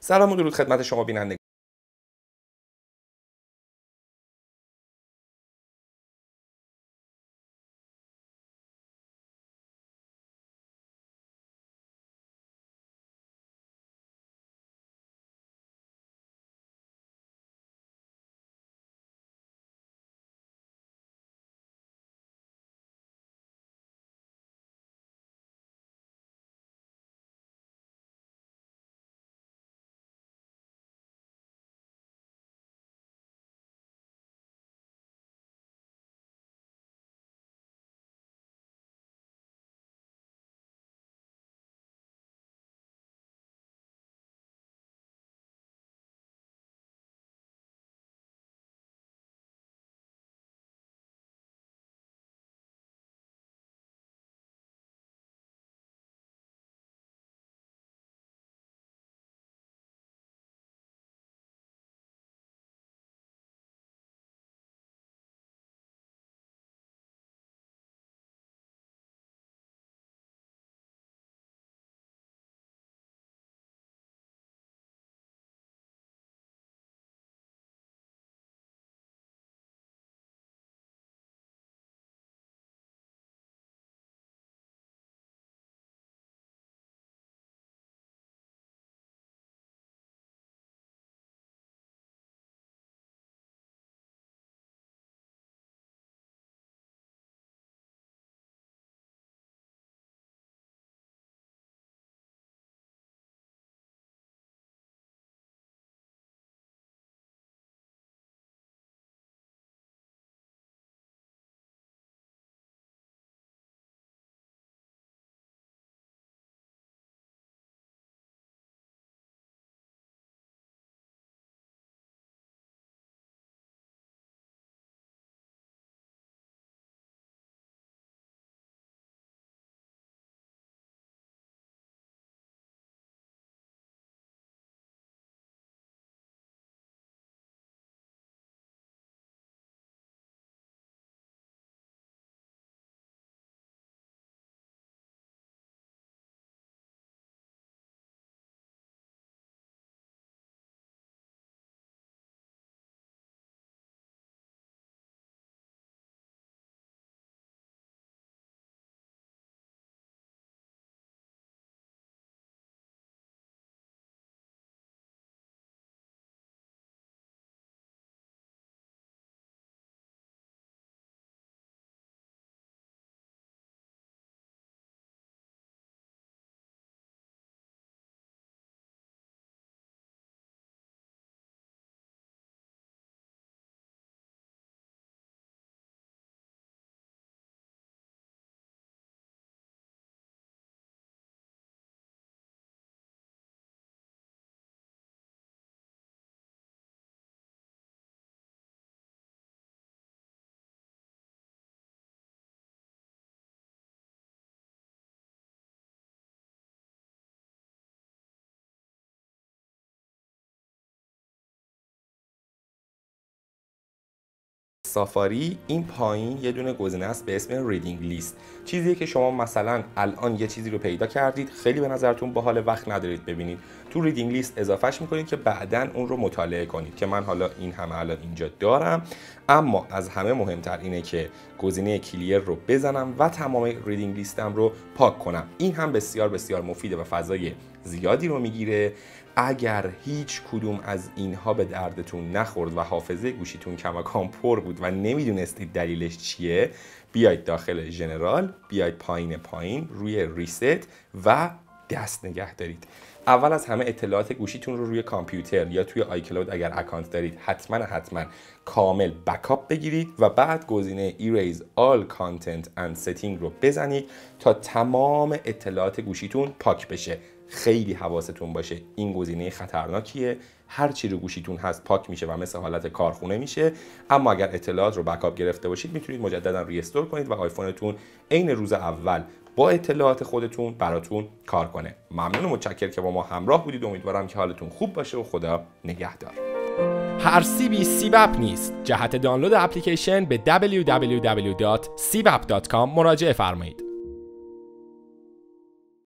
سلام و درود خدمت شما بینندگان. سافاری این پایین یه دونه گزینه است به اسم ریدینگ لیست. چیزیه که شما مثلا الان یه چیزی رو پیدا کردید، خیلی به نظرتون باحال، وقت ندارید ببینید، تو ریدینگ لیست اضافهش میکنید که بعداً اون رو مطالعه کنید، که من حالا این همه الان اینجا دارم. اما از همه مهمتر اینه که گزینه کلیر رو بزنم و تمام ریدینگ لیستم رو پاک کنم. این هم بسیار بسیار مفیده و فضای زیادی رو میگیره. اگر هیچ کدوم از اینها به دردتون نخورد و حافظه گوشیتون کماکان پر بود و نمیدونستید دلیلش چیه، بیاید داخل ژنرال، بیاید پایین روی ریست و دست نگه دارید. اول از همه اطلاعات گوشیتون رو روی کامپیوتر یا توی آیکلود اگر اکانت دارید حتما کامل بکاپ بگیرید و بعد گزینه Erase All Content and Setting رو بزنید تا تمام اطلاعات گوشیتون پاک بشه. خیلی حواستون باشه، این گزینه خطرناکیه، هر چی رو گوشیتون هست پاک میشه و مثل حالت کارخونه میشه. اما اگر اطلاعات رو بکاپ گرفته باشید میتونید مجددا ریستور کنید و آیفونتون عین روز اول با اطلاعات خودتون براتون کار کنه. ممنون و متشکرم که با ما همراه بودید. امیدوارم که حالتون خوب باشه و خدا نگهدار. هر سیبی سیب اپ نیست. جهت دانلود اپلیکیشن به www.sibap.com مراجعه فرمایید.